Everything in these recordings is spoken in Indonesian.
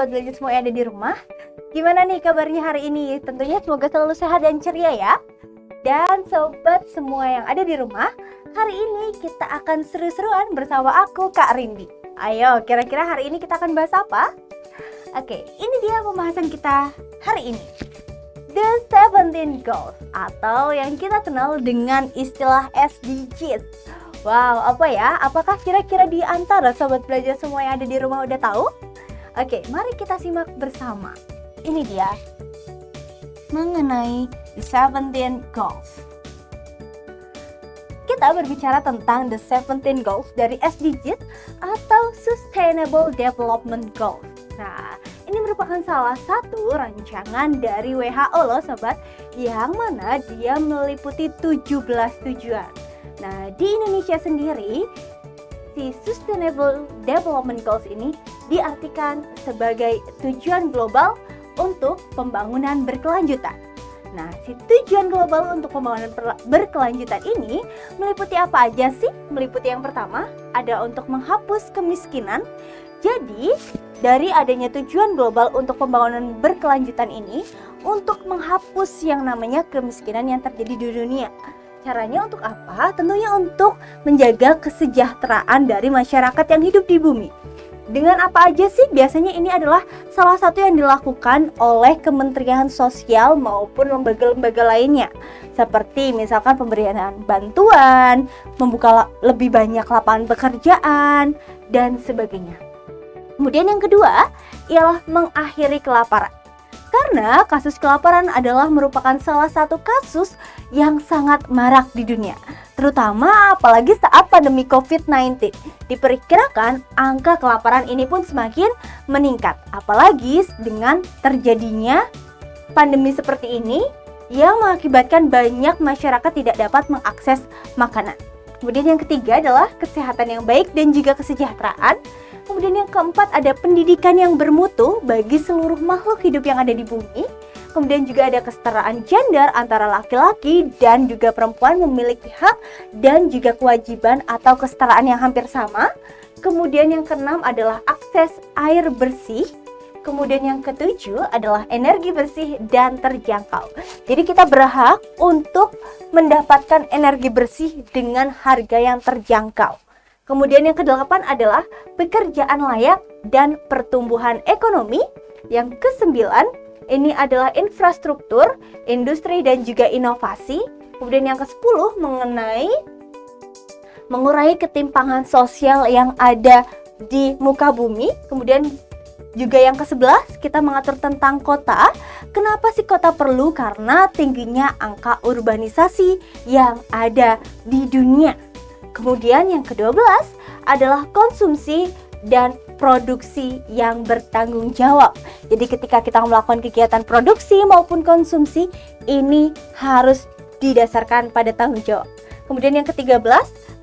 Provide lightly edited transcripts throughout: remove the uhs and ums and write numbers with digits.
Sobat Belajar semua yang ada di rumah. Gimana nih kabarnya hari ini? Tentunya semoga selalu sehat dan ceria ya. Dan sobat semua yang ada di rumah, hari ini kita akan seru-seruan bersama aku, Kak Rindi. Ayo, kira-kira hari ini kita akan bahas apa? Oke, ini dia pembahasan kita hari ini. The 17 Goals, atau yang kita kenal dengan istilah SDGs. Wow, apa ya? Apakah kira-kira di antara sobat belajar semua yang ada di rumah udah tahu? Oke, mari kita simak bersama. Ini dia mengenai The 17 Goals. Kita berbicara tentang The 17 Goals dari SDGs atau Sustainable Development Goals. Nah, ini merupakan salah satu rancangan dari WHO loh sobat, yang mana dia meliputi 17 tujuan. Nah, di Indonesia sendiri, si Sustainable Development Goals ini diartikan sebagai tujuan global untuk pembangunan berkelanjutan. Nah, si tujuan global untuk pembangunan berkelanjutan ini meliputi apa aja sih? Meliputi yang pertama, ada untuk menghapus kemiskinan. Jadi, dari adanya tujuan global untuk pembangunan berkelanjutan ini, untuk menghapus yang namanya kemiskinan yang terjadi di dunia. Caranya untuk apa? Tentunya untuk menjaga kesejahteraan dari masyarakat yang hidup di bumi. Dengan apa aja sih? Biasanya ini adalah salah satu yang dilakukan oleh Kementerian Sosial maupun lembaga-lembaga lainnya. Seperti misalkan pemberian bantuan, membuka lebih banyak lapangan pekerjaan, dan sebagainya. Kemudian yang kedua ialah mengakhiri kelaparan. Karena kasus kelaparan adalah merupakan salah satu kasus yang sangat marak di dunia, terutama apalagi saat pandemi COVID-19. Diperkirakan angka kelaparan ini pun semakin meningkat, apalagi dengan terjadinya pandemi seperti ini yang mengakibatkan banyak masyarakat tidak dapat mengakses makanan. Kemudian yang ketiga adalah kesehatan yang baik dan juga kesejahteraan. Kemudian yang keempat ada pendidikan yang bermutu bagi seluruh makhluk hidup yang ada di bumi. Kemudian juga ada kesetaraan gender antara laki-laki dan juga perempuan memiliki hak dan juga kewajiban atau kesetaraan yang hampir sama. Kemudian yang keenam adalah akses air bersih. Kemudian yang ketujuh adalah energi bersih dan terjangkau. Jadi kita berhak untuk mendapatkan energi bersih dengan harga yang terjangkau. Kemudian yang kedelapan adalah pekerjaan layak dan pertumbuhan ekonomi. Yang kesembilan ini adalah infrastruktur, industri dan juga inovasi. Kemudian yang ke-10 mengenai mengurangi ketimpangan sosial yang ada di muka bumi. Kemudian juga yang ke-11 kita mengatur tentang kota. Kenapa sih kota perlu? Karena tingginya angka urbanisasi yang ada di dunia. Kemudian yang ke-12 adalah konsumsi dan produksi yang bertanggung jawab. Jadi ketika kita melakukan kegiatan produksi maupun konsumsi, ini harus didasarkan pada tanggung jawab. Kemudian yang ke-13,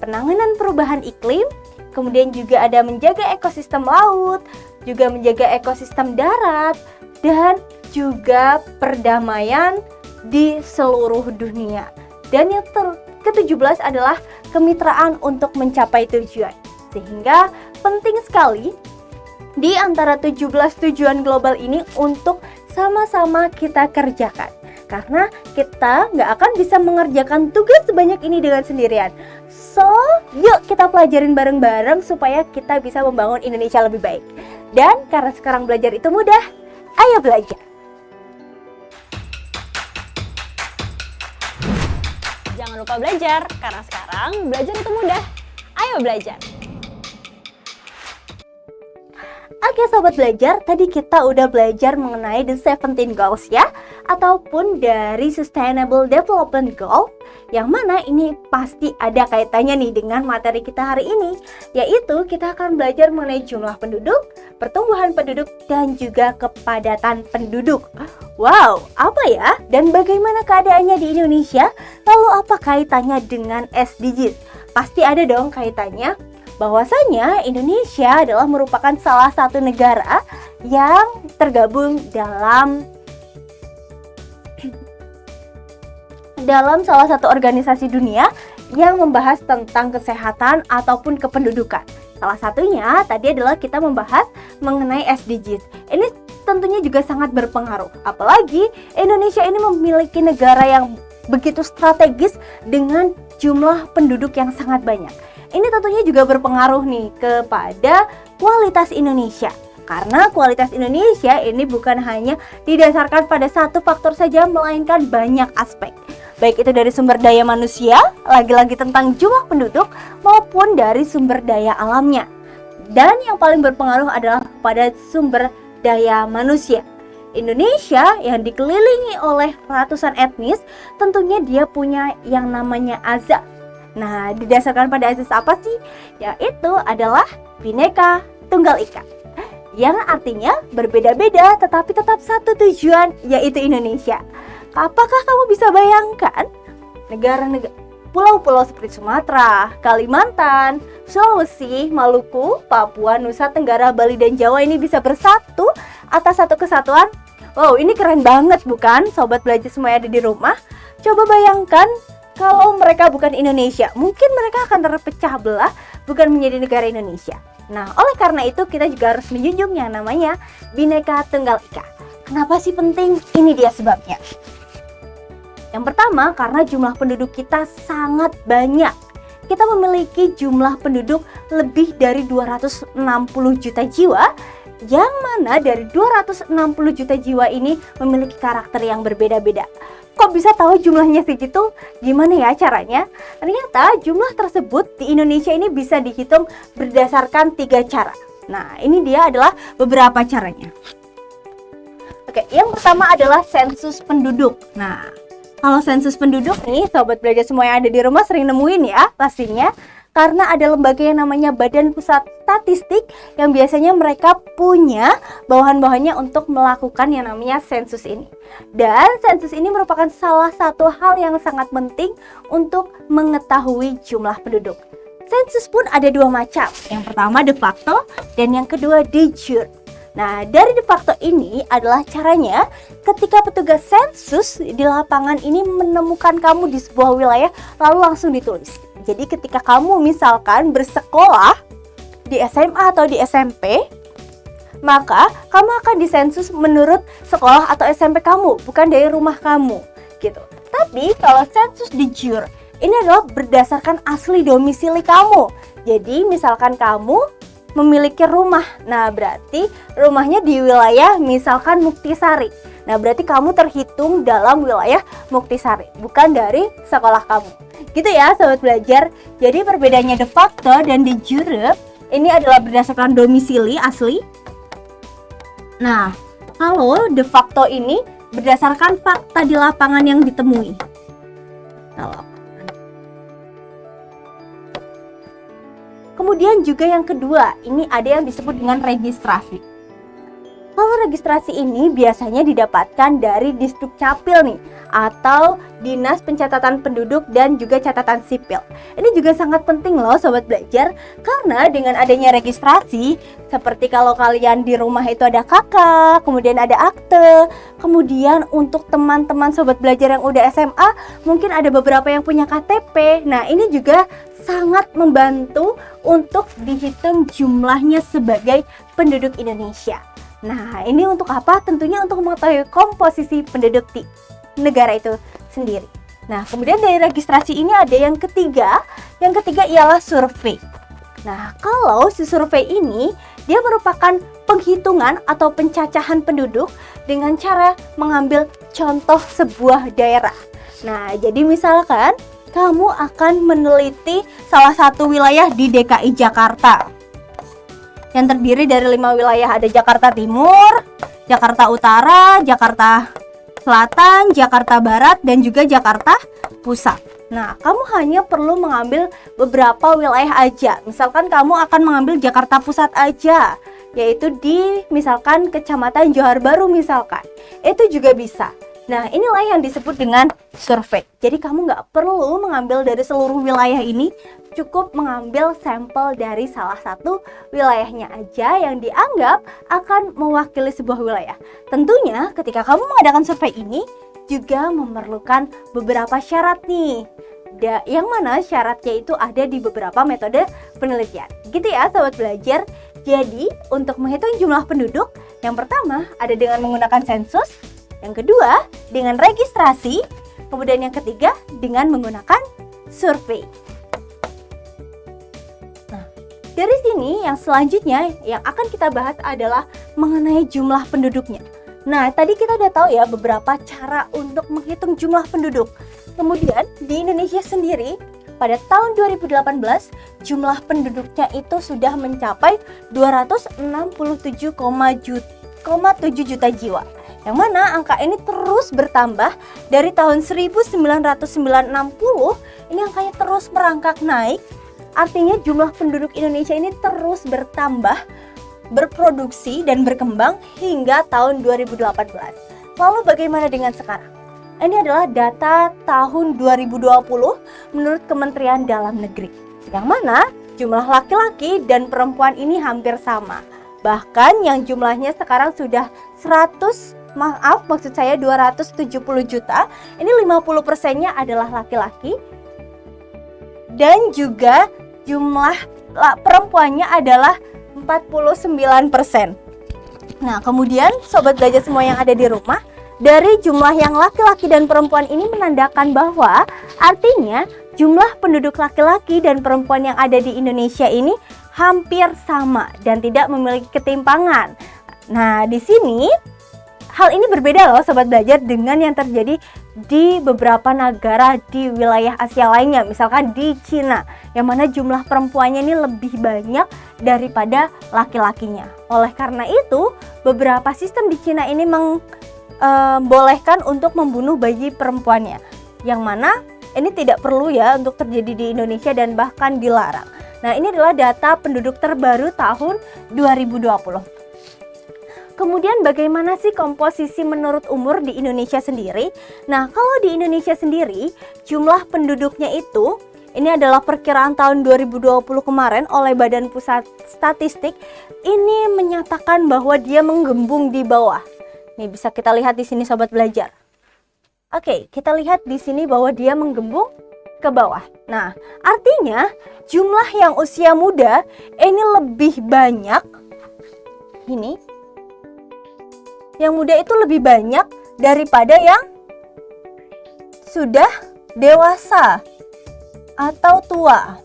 penanganan perubahan iklim. Kemudian juga ada menjaga ekosistem laut, juga menjaga ekosistem darat, dan juga perdamaian di seluruh dunia. Dan yang ke-17 adalah kemitraan untuk mencapai tujuan. Sehingga penting sekali di antara 17 tujuan global ini untuk sama-sama kita kerjakan. Karena kita nggak akan bisa mengerjakan tugas sebanyak ini dengan sendirian. So, yuk kita pelajarin bareng-bareng supaya kita bisa membangun Indonesia lebih baik. Dan karena sekarang belajar itu mudah, ayo belajar. Jangan lupa belajar, karena sekarang belajar itu mudah. Ayo belajar! Oke sobat belajar, tadi kita udah belajar mengenai The 17 Goals ya, ataupun dari Sustainable Development Goal, yang mana ini pasti ada kaitannya nih dengan materi kita hari ini, yaitu kita akan belajar mengenai jumlah penduduk, pertumbuhan penduduk, dan juga kepadatan penduduk. Wow, apa ya? Dan bagaimana keadaannya di Indonesia? Lalu apa kaitannya dengan SDGs? Pasti ada dong kaitannya. Bahwasanya Indonesia adalah merupakan salah satu negara yang tergabung dalam salah satu organisasi dunia yang membahas tentang kesehatan ataupun kependudukan. Salah satunya tadi adalah kita membahas mengenai SDGs. Ini tentunya juga sangat berpengaruh. Apalagi Indonesia ini memiliki negara yang begitu strategis dengan jumlah penduduk yang sangat banyak. Ini tentunya juga berpengaruh nih kepada kualitas Indonesia. Karena kualitas Indonesia ini bukan hanya didasarkan pada satu faktor saja, melainkan banyak aspek. Baik itu dari sumber daya manusia, lagi-lagi tentang jumlah penduduk, maupun dari sumber daya alamnya. Dan yang paling berpengaruh adalah pada sumber daya manusia. Indonesia yang dikelilingi oleh ratusan etnis, tentunya dia punya yang namanya azas. Nah, didasarkan pada azas apa sih? Yaitu adalah Bhinneka Tunggal Ika. Yang artinya berbeda-beda tetapi tetap satu tujuan, yaitu Indonesia. Apakah kamu bisa bayangkan negara-negara pulau-pulau seperti Sumatera, Kalimantan, Sulawesi, Maluku, Papua, Nusa Tenggara, Bali, dan Jawa ini bisa bersatu atas satu kesatuan? Wow, ini keren banget bukan? Sobat belajar semua yang ada di rumah, coba bayangkan kalau mereka bukan Indonesia, mungkin mereka akan terpecah belah bukan menjadi negara Indonesia. Nah, oleh karena itu kita juga harus menjunjung yang namanya Bhinneka Tunggal Ika. Kenapa sih penting? Ini dia sebabnya. Yang pertama, karena jumlah penduduk kita sangat banyak. Kita memiliki jumlah penduduk lebih dari 260 juta jiwa, yang mana dari 260 juta jiwa ini memiliki karakter yang berbeda-beda. Kok bisa tahu jumlahnya segitu? Gimana ya caranya? Ternyata jumlah tersebut di Indonesia ini bisa dihitung berdasarkan 3 cara. Nah, ini dia adalah beberapa caranya. Oke, yang pertama adalah sensus penduduk. Nah, kalau sensus penduduk nih, sobat belajar semua yang ada di rumah sering nemuin ya pastinya. Karena ada lembaga yang namanya Badan Pusat Statistik yang biasanya mereka punya bawahan-bawahannya untuk melakukan yang namanya sensus ini. Dan sensus ini merupakan salah satu hal yang sangat penting untuk mengetahui jumlah penduduk. Sensus pun ada 2 macam. Yang pertama de facto dan yang kedua de jure. Nah, dari de facto ini adalah caranya ketika petugas sensus di lapangan ini menemukan kamu di sebuah wilayah lalu langsung ditulis. Jadi ketika kamu misalkan bersekolah di SMA atau di SMP, maka kamu akan disensus menurut sekolah atau SMP kamu, bukan dari rumah kamu, gitu. Tapi kalau sensus de jure, ini adalah berdasarkan asli domisili kamu. Jadi misalkan kamu memiliki rumah, nah berarti rumahnya di wilayah misalkan Muktisari. Nah berarti kamu terhitung dalam wilayah Muktisari, bukan dari sekolah kamu. Gitu ya sobat belajar. Jadi perbedaannya de facto dan de jure ini adalah berdasarkan domisili asli. Nah, kalau de facto ini berdasarkan fakta di lapangan yang ditemui. Kemudian juga yang kedua, ini ada yang disebut dengan registrasi. Kalau registrasi ini biasanya didapatkan dari Disduk Capil nih, atau Dinas Pencatatan Penduduk dan juga Catatan Sipil. Ini juga sangat penting loh sobat belajar, karena dengan adanya registrasi, seperti kalau kalian di rumah itu ada KK, kemudian ada akte, kemudian untuk teman-teman sobat belajar yang udah SMA, mungkin ada beberapa yang punya KTP. Nah, ini juga sangat membantu untuk dihitung jumlahnya sebagai penduduk Indonesia. Nah, ini untuk apa? Tentunya untuk mengetahui komposisi penduduk di negara itu sendiri. Nah, kemudian dari registrasi ini ada yang ketiga. Yang ketiga ialah survei. Nah, kalau si survei ini, dia merupakan penghitungan atau pencacahan penduduk dengan cara mengambil contoh sebuah daerah. Nah, jadi misalkan kamu akan meneliti salah satu wilayah di DKI Jakarta yang terdiri dari 5 wilayah. Ada Jakarta Timur, Jakarta Utara, Jakarta Selatan, Jakarta Barat, dan juga Jakarta Pusat. Nah, kamu hanya perlu mengambil beberapa wilayah aja. Misalkan kamu akan mengambil Jakarta Pusat aja, yaitu di misalkan Kecamatan Johar Baru misalkan. Itu juga bisa. Nah, inilah yang disebut dengan survei. Jadi kamu nggak perlu mengambil dari seluruh wilayah ini, cukup mengambil sampel dari salah satu wilayahnya aja yang dianggap akan mewakili sebuah wilayah. Tentunya ketika kamu mengadakan survei ini juga memerlukan beberapa syarat nih. yang mana syaratnya itu ada di beberapa metode penelitian. Gitu ya sobat belajar. Jadi untuk menghitung jumlah penduduk, yang pertama ada dengan menggunakan sensus, yang kedua dengan registrasi, kemudian yang ketiga dengan menggunakan survei. Nah, dari sini yang selanjutnya yang akan kita bahas adalah mengenai jumlah penduduknya. Nah, tadi kita udah tahu ya beberapa cara untuk menghitung jumlah penduduk. Kemudian di Indonesia sendiri pada tahun 2018 jumlah penduduknya itu sudah mencapai 267,7 juta jiwa. Yang mana angka ini terus bertambah dari tahun 1960, ini angkanya terus merangkak naik. Artinya jumlah penduduk Indonesia ini terus bertambah, berproduksi dan berkembang hingga tahun 2018. Lalu bagaimana dengan sekarang? Ini adalah data tahun 2020 menurut Kementerian Dalam Negeri. Yang mana jumlah laki-laki dan perempuan ini hampir sama. Bahkan yang jumlahnya sekarang sudah 270 juta. Ini 50%-nya adalah laki-laki. Dan juga jumlah perempuannya adalah 49%. Nah, kemudian sobat belajar semua yang ada di rumah, dari jumlah yang laki-laki dan perempuan ini menandakan bahwa artinya jumlah penduduk laki-laki dan perempuan yang ada di Indonesia ini hampir sama dan tidak memiliki ketimpangan. Nah, di sini hal ini berbeda loh sobat belajar dengan yang terjadi di beberapa negara di wilayah Asia lainnya, misalkan di Cina, yang mana jumlah perempuannya ini lebih banyak daripada laki-lakinya. Oleh karena itu, beberapa sistem di Cina ini membolehkan untuk membunuh bayi perempuannya, yang mana ini tidak perlu ya untuk terjadi di Indonesia dan bahkan dilarang. Nah, ini adalah data penduduk terbaru tahun 2020. Kemudian bagaimana sih komposisi menurut umur di Indonesia sendiri? Nah, kalau di Indonesia sendiri, jumlah penduduknya itu, ini adalah perkiraan tahun 2020 kemarin oleh Badan Pusat Statistik, ini menyatakan bahwa dia menggembung di bawah. Nih bisa kita lihat di sini sobat belajar. Oke, kita lihat di sini bahwa dia menggembung ke bawah. Nah, artinya jumlah yang usia muda ini lebih banyak. Ini yang muda itu lebih banyak daripada yang sudah dewasa atau tua.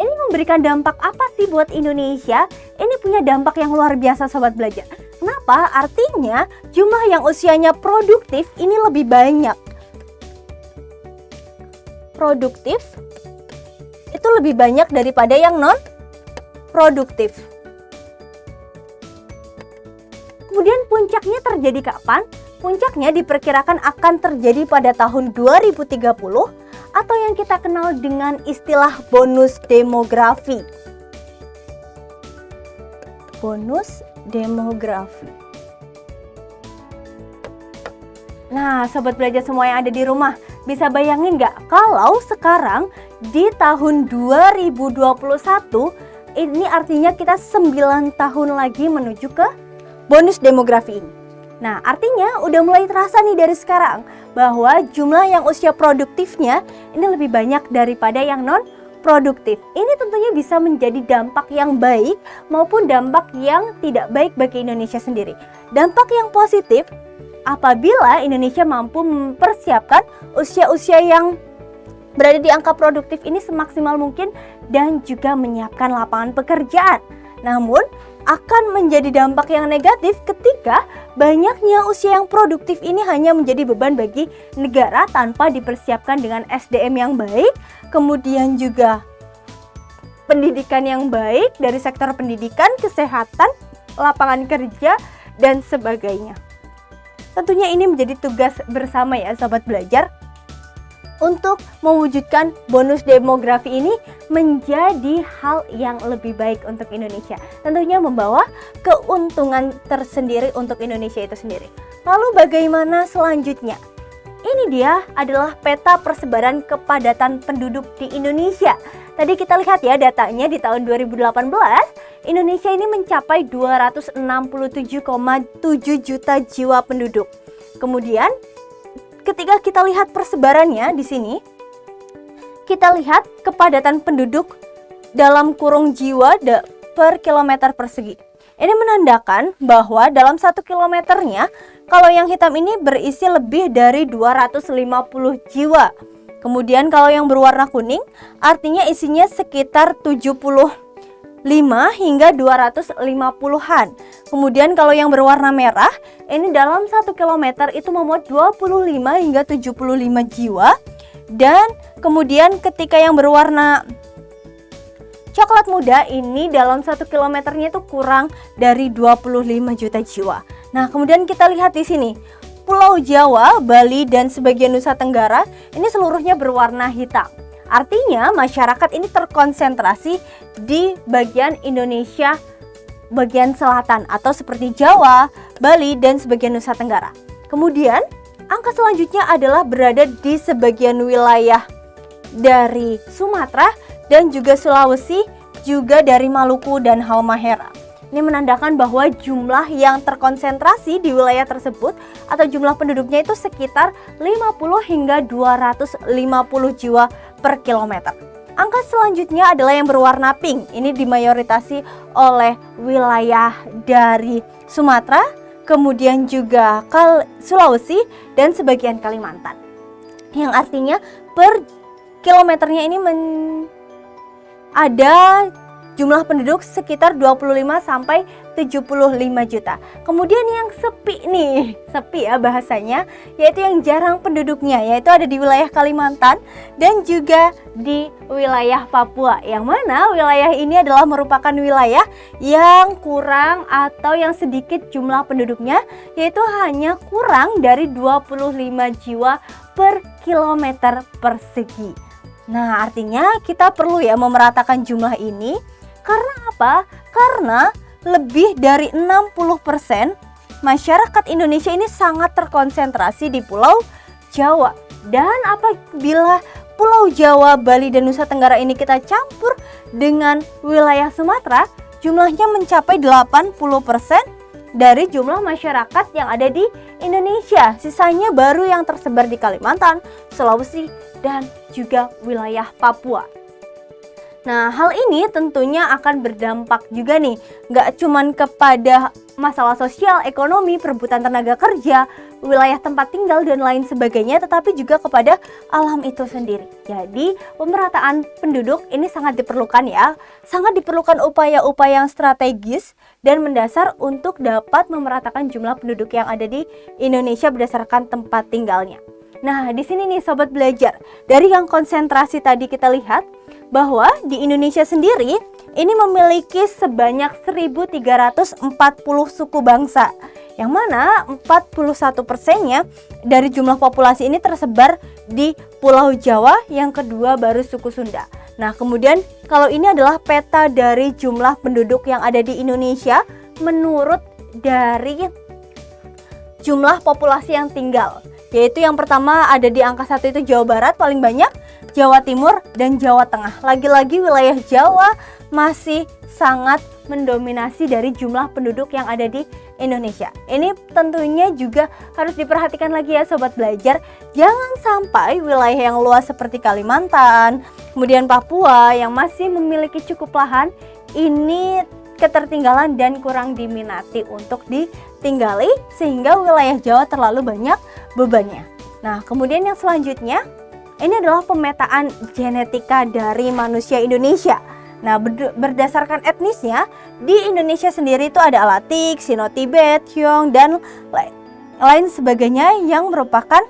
Ini memberikan dampak apa sih buat Indonesia? Ini punya dampak yang luar biasa sobat belajar. Kenapa? Artinya jumlah yang usianya produktif ini lebih banyak. Produktif itu lebih banyak daripada yang non produktif. Kemudian puncaknya terjadi kapan? Puncaknya diperkirakan akan terjadi pada tahun 2030 atau yang kita kenal dengan istilah bonus demografi. Bonus demografi. Nah, sobat belajar semua yang ada di rumah, bisa bayangin nggak kalau sekarang di tahun 2021 ini artinya kita 9 tahun lagi menuju ke bonus demografi ini. Nah, artinya udah mulai terasa nih dari sekarang bahwa jumlah yang usia produktifnya ini lebih banyak daripada yang non produktif. Ini tentunya bisa menjadi dampak yang baik maupun dampak yang tidak baik bagi Indonesia sendiri. Dampak yang positif apabila Indonesia mampu mempersiapkan usia-usia yang berada di angka produktif ini semaksimal mungkin dan juga menyiapkan lapangan pekerjaan. Namun akan menjadi dampak yang negatif ketika banyaknya usia yang produktif ini hanya menjadi beban bagi negara tanpa dipersiapkan dengan SDM yang baik, kemudian juga pendidikan yang baik dari sektor pendidikan, kesehatan, lapangan kerja, dan sebagainya. Tentunya ini menjadi tugas bersama ya sobat belajar untuk mewujudkan bonus demografi ini menjadi hal yang lebih baik untuk Indonesia. Tentunya membawa keuntungan tersendiri untuk Indonesia itu sendiri. Lalu bagaimana selanjutnya? Ini dia adalah peta persebaran kepadatan penduduk di Indonesia. Tadi kita lihat ya datanya di tahun 2018, Indonesia ini mencapai 267,7 juta jiwa penduduk. Kemudian ketika kita lihat persebarannya di sini, kita lihat kepadatan penduduk dalam kurung jiwa per kilometer persegi. Ini menandakan bahwa dalam 1 kilometernya, kalau yang hitam ini berisi lebih dari 250 jiwa. Kemudian kalau yang berwarna kuning, artinya isinya sekitar 75 hingga 250-an. Kemudian kalau yang berwarna merah, ini dalam 1 kilometer itu memuat 25 hingga 75 jiwa. Dan kemudian ketika yang berwarna coklat muda ini dalam 1 kilometernya itu kurang dari 25 juta jiwa. Nah, kemudian kita lihat di sini, Pulau Jawa, Bali, dan sebagian Nusa Tenggara ini seluruhnya berwarna hitam. Artinya masyarakat ini terkonsentrasi di bagian Indonesia bagian selatan atau seperti Jawa, Bali, dan sebagian Nusa Tenggara. Kemudian angka selanjutnya adalah berada di sebagian wilayah dari Sumatera dan juga Sulawesi, juga dari Maluku dan Halmahera. Ini menandakan bahwa jumlah yang terkonsentrasi di wilayah tersebut atau jumlah penduduknya itu sekitar 50 hingga 250 jiwa per kilometer. Angka selanjutnya adalah yang berwarna pink. Ini dimayoritasi oleh wilayah dari Sumatera, kemudian juga Sulawesi dan sebagian Kalimantan. Yang artinya per kilometernya ini ada jumlah penduduk sekitar 25 sampai 75 juta. Kemudian yang sepi nih, sepi ya bahasanya, yaitu yang jarang penduduknya, yaitu ada di wilayah Kalimantan dan juga di wilayah Papua. Yang mana wilayah ini adalah merupakan wilayah yang kurang atau yang sedikit jumlah penduduknya, yaitu hanya kurang dari 25 jiwa per kilometer persegi. Nah, artinya kita perlu ya memeratakan jumlah ini. Karena apa? Karena lebih dari 60% masyarakat Indonesia ini sangat terkonsentrasi di Pulau Jawa. Dan apabila Pulau Jawa, Bali, dan Nusa Tenggara ini kita campur dengan wilayah Sumatera, jumlahnya mencapai 80% dari jumlah masyarakat yang ada di Indonesia. Sisanya baru yang tersebar di Kalimantan, Sulawesi, dan juga wilayah Papua. Nah, hal ini tentunya akan berdampak juga nih, nggak cuman kepada masalah sosial, ekonomi, perebutan tenaga kerja, wilayah tempat tinggal, dan lain sebagainya, tetapi juga kepada alam itu sendiri. Jadi, pemerataan penduduk ini sangat diperlukan ya, sangat diperlukan upaya-upaya yang strategis dan mendasar untuk dapat memeratakan jumlah penduduk yang ada di Indonesia berdasarkan tempat tinggalnya. Nah, di sini nih sobat belajar, dari yang konsentrasi tadi kita lihat bahwa di Indonesia sendiri ini memiliki sebanyak 1.340 suku bangsa, yang mana 41%-nya dari jumlah populasi ini tersebar di Pulau Jawa, yang kedua baru suku Sunda. Nah, kemudian kalau ini adalah peta dari jumlah penduduk yang ada di Indonesia menurut dari jumlah populasi yang tinggal, yaitu yang pertama ada di angka 1 itu Jawa Barat paling banyak, Jawa Timur, dan Jawa Tengah. Lagi-lagi wilayah Jawa masih sangat mendominasi dari jumlah penduduk yang ada di Indonesia. Ini tentunya juga harus diperhatikan lagi ya sobat belajar. Jangan sampai wilayah yang luas seperti Kalimantan, kemudian Papua yang masih memiliki cukup lahan, ini ketertinggalan dan kurang diminati untuk ditinggali, sehingga wilayah Jawa terlalu banyak bebannya. Nah, kemudian yang selanjutnya ini adalah pemetaan genetika dari manusia Indonesia. Nah, berdasarkan etnisnya, di Indonesia sendiri itu ada Alatik, Sino-Tibet, Hyong, dan lain sebagainya yang merupakan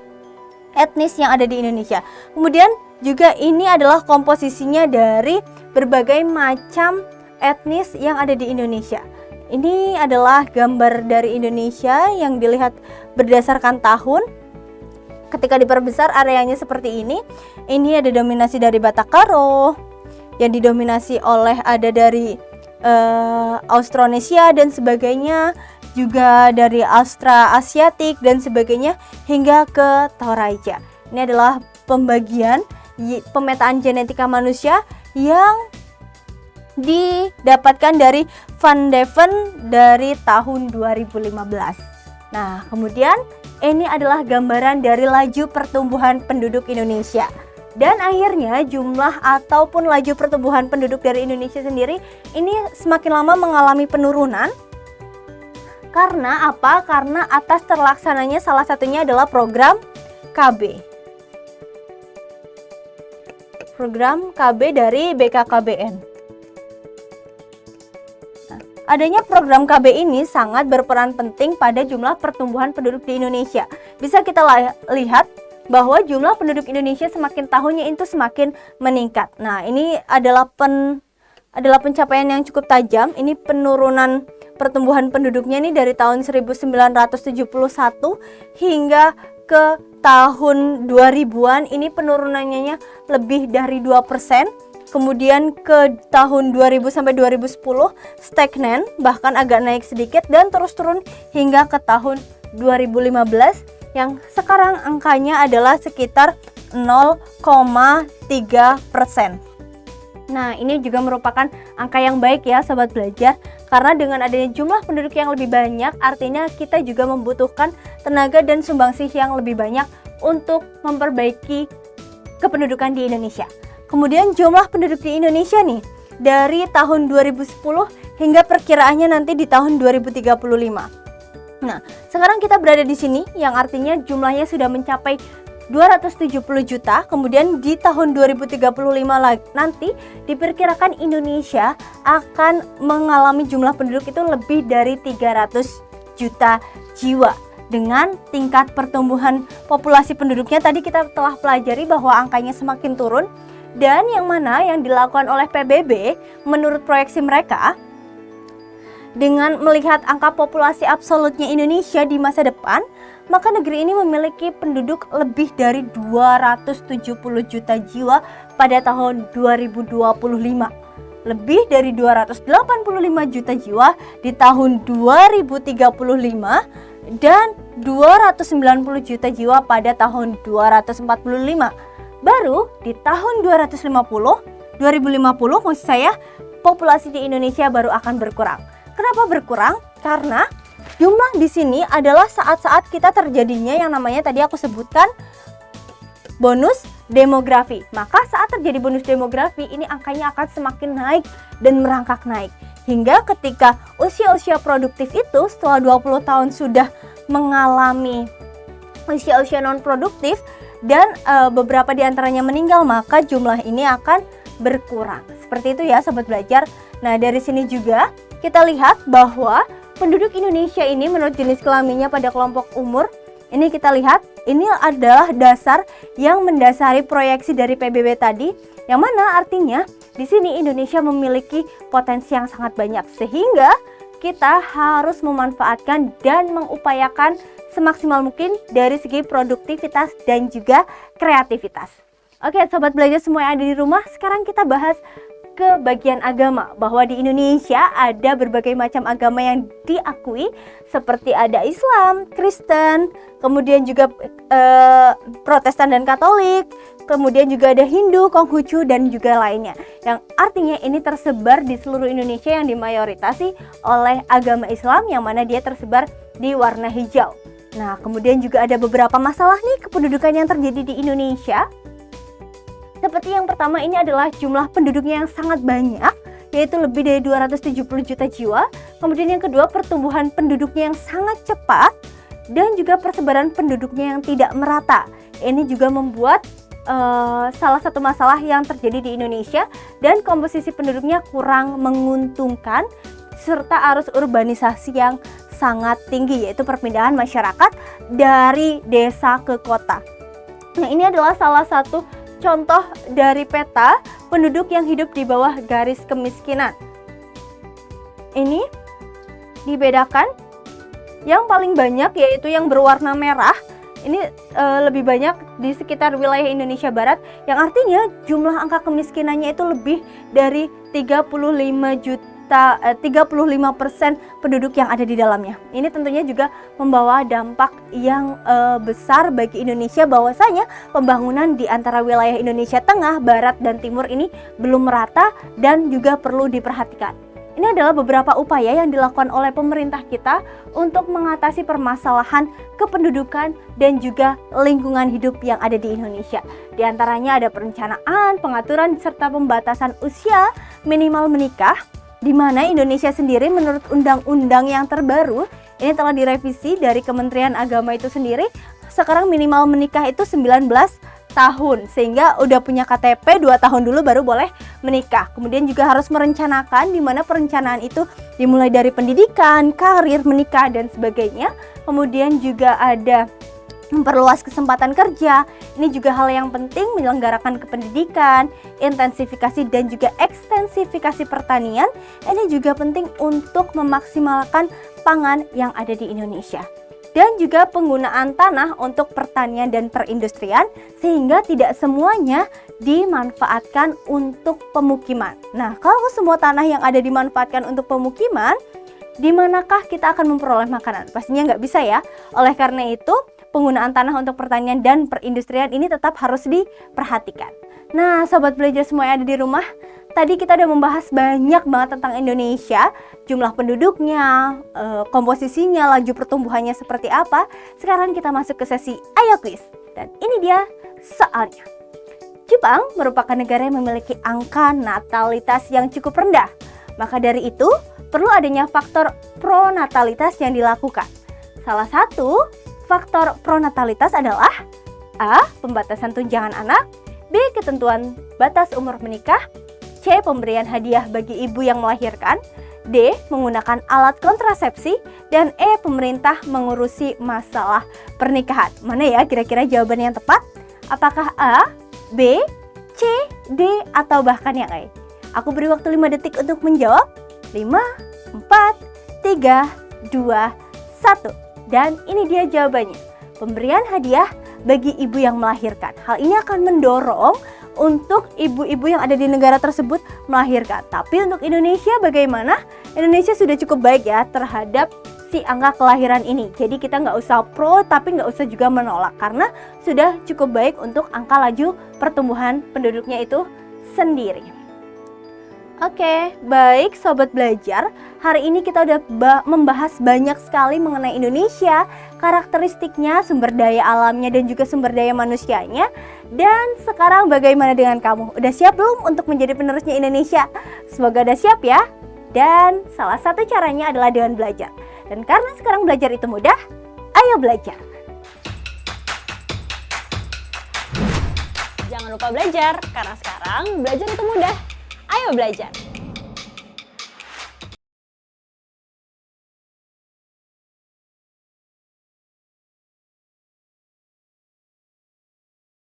etnis yang ada di Indonesia. Kemudian juga ini adalah komposisinya dari berbagai macam etnis yang ada di Indonesia. Ini adalah gambar dari Indonesia yang dilihat berdasarkan tahun. Ketika diperbesar areanya seperti ini ada dominasi dari Batak Karo, yang didominasi oleh ada dari Austronesia dan sebagainya, juga dari Austra-Asiatik dan sebagainya, hingga ke Toraja. Ini adalah pembagian pemetaan genetika manusia yang didapatkan dari Van Deven dari tahun 2015. Nah, kemudian Ini adalah gambaran dari laju pertumbuhan penduduk Indonesia. Dan akhirnya jumlah ataupun laju pertumbuhan penduduk dari Indonesia sendiri ini semakin lama mengalami penurunan. Karena apa? Karena atas terlaksananya salah satunya adalah program KB. Program KB dari BKKBN. Adanya program KB ini sangat berperan penting pada jumlah pertumbuhan penduduk di Indonesia. Bisa kita lihat bahwa jumlah penduduk Indonesia semakin tahunnya itu semakin meningkat. Nah, ini adalah pencapaian yang cukup tajam. Ini penurunan pertumbuhan penduduknya ini dari tahun 1971 hingga ke tahun 2000-an ini penurunannya lebih dari 2%. Kemudian ke tahun 2000 sampai 2010 stagnan, bahkan agak naik sedikit dan terus turun hingga ke tahun 2015 yang sekarang angkanya adalah sekitar 0,3%. Nah, ini juga merupakan angka yang baik ya Sobat Belajar, karena dengan adanya jumlah penduduk yang lebih banyak artinya kita juga membutuhkan tenaga dan sumbangsih yang lebih banyak untuk memperbaiki kependudukan di Indonesia. Kemudian jumlah penduduk di Indonesia nih dari tahun 2010 hingga perkiraannya nanti di tahun 2035. Nah, sekarang kita berada di sini yang artinya jumlahnya sudah mencapai 270 juta. Kemudian di tahun 2035 nanti diperkirakan Indonesia akan mengalami jumlah penduduk itu lebih dari 300 juta jiwa. Dengan tingkat pertumbuhan populasi penduduknya tadi kita telah pelajari bahwa angkanya semakin turun. Dan yang mana yang dilakukan oleh PBB menurut proyeksi mereka, dengan melihat angka populasi absolutnya Indonesia di masa depan, maka negeri ini memiliki penduduk lebih dari 270 juta jiwa pada tahun 2025. Lebih dari 285 juta jiwa di tahun 2035 dan 290 juta jiwa pada tahun 245. Baru di tahun 2050 maksud saya, populasi di Indonesia baru akan berkurang. Kenapa berkurang? Karena jumlah di sini adalah saat-saat kita terjadinya yang namanya tadi aku sebutkan bonus demografi. Maka saat terjadi bonus demografi ini angkanya akan semakin naik dan merangkak naik. Hingga ketika usia-usia produktif itu setelah 20 tahun sudah mengalami usia-usia non produktif dan beberapa diantaranya meninggal, maka jumlah ini akan berkurang. Seperti itu ya Sobat Belajar. Nah, dari sini juga kita lihat bahwa penduduk Indonesia ini menurut jenis kelaminnya pada kelompok umur, ini kita lihat ini adalah dasar yang mendasari proyeksi dari PBB tadi, yang mana artinya di sini Indonesia memiliki potensi yang sangat banyak, sehingga kita harus memanfaatkan dan mengupayakan semaksimal mungkin dari segi produktivitas dan juga kreativitas. Oke Sobat Belajar semua yang ada di rumah, sekarang kita bahas ke bagian agama, bahwa di Indonesia ada berbagai macam agama yang diakui, seperti ada Islam, Kristen, kemudian juga Protestan dan Katolik, kemudian juga ada Hindu, Konghucu dan juga lainnya, yang artinya ini tersebar di seluruh Indonesia yang dimayoritasi oleh agama Islam, yang mana dia tersebar di warna hijau. Nah, kemudian juga ada beberapa masalah nih kependudukan yang terjadi di Indonesia. Seperti yang pertama, ini adalah jumlah penduduknya yang sangat banyak, yaitu lebih dari 270 juta jiwa. Kemudian yang kedua, pertumbuhan penduduknya yang sangat cepat dan juga persebaran penduduknya yang tidak merata. Ini juga membuat salah satu masalah yang terjadi di Indonesia, dan komposisi penduduknya kurang menguntungkan serta arus urbanisasi yang sangat tinggi, yaitu perpindahan masyarakat dari desa ke kota. Nah, ini adalah salah satu contoh dari peta penduduk yang hidup di bawah garis kemiskinan. Ini dibedakan, yang paling banyak yaitu yang berwarna merah. Ini lebih banyak di sekitar wilayah Indonesia Barat, yang artinya jumlah angka kemiskinannya itu lebih dari 35% penduduk yang ada di dalamnya. Ini tentunya juga membawa dampak yang besar bagi Indonesia, bahwasanya pembangunan di antara wilayah Indonesia Tengah, Barat, dan Timur ini belum merata dan juga perlu diperhatikan. Ini adalah beberapa upaya yang dilakukan oleh pemerintah kita untuk mengatasi permasalahan kependudukan dan juga lingkungan hidup yang ada di Indonesia. Di antaranya ada perencanaan, pengaturan, serta pembatasan usia minimal menikah, di mana Indonesia sendiri menurut undang-undang yang terbaru, ini telah direvisi dari Kementerian Agama itu sendiri, sekarang minimal menikah itu 19 tahun, sehingga udah punya KTP 2 tahun dulu baru boleh menikah. Kemudian juga harus merencanakan, di mana perencanaan itu dimulai dari pendidikan, karir, menikah, dan sebagainya. Kemudian juga ada memperluas kesempatan kerja. Ini juga hal yang penting, menyelenggarakan kependidikan, intensifikasi dan juga ekstensifikasi pertanian. Ini juga penting untuk memaksimalkan pangan yang ada di Indonesia. Dan juga penggunaan tanah untuk pertanian dan perindustrian, sehingga tidak semuanya dimanfaatkan untuk pemukiman. Nah, kalau semua tanah yang ada dimanfaatkan untuk pemukiman, di manakah kita akan memperoleh makanan? Pastinya nggak bisa ya. Oleh karena itu, penggunaan tanah untuk pertanian dan perindustrian ini tetap harus diperhatikan. Nah, sobat belajar semua yang ada di rumah, tadi kita udah membahas banyak banget tentang Indonesia, jumlah penduduknya, komposisinya, laju pertumbuhannya seperti apa. Sekarang kita masuk ke sesi Ayo Quiz. Dan ini dia soalnya. Jepang merupakan negara yang memiliki angka natalitas yang cukup rendah. Maka dari itu, perlu adanya faktor pronatalitas yang dilakukan. Salah satu faktor pronatalitas adalah A. Pembatasan tunjangan anak, B. Ketentuan batas umur menikah, C. Pemberian hadiah bagi ibu yang melahirkan, D. Menggunakan alat kontrasepsi, dan E. Pemerintah mengurusi masalah pernikahan. Mana ya kira-kira jawaban yang tepat? Apakah A, B, C, D, atau bahkan yang E? Aku beri waktu 5 detik untuk menjawab. 5, 4, 3, 2, 1. Dan ini dia jawabannya. Pemberian hadiah bagi ibu yang melahirkan. Hal ini akan mendorong untuk ibu-ibu yang ada di negara tersebut melahirkan. Tapi untuk Indonesia bagaimana? Indonesia sudah cukup baik ya terhadap si angka kelahiran ini. Jadi kita nggak usah pro tapi nggak usah juga menolak, karena sudah cukup baik untuk angka laju pertumbuhan penduduknya itu sendiri. Oke, baik sobat belajar, hari ini kita udah membahas banyak sekali mengenai Indonesia, karakteristiknya, sumber daya alamnya dan juga sumber daya manusianya. Dan sekarang bagaimana dengan kamu? Udah siap belum untuk menjadi penerusnya Indonesia? Semoga udah siap ya. Dan salah satu caranya adalah dengan belajar. Dan karena sekarang belajar itu mudah, ayo belajar. Jangan lupa belajar, karena sekarang belajar itu mudah. Ayo belajar!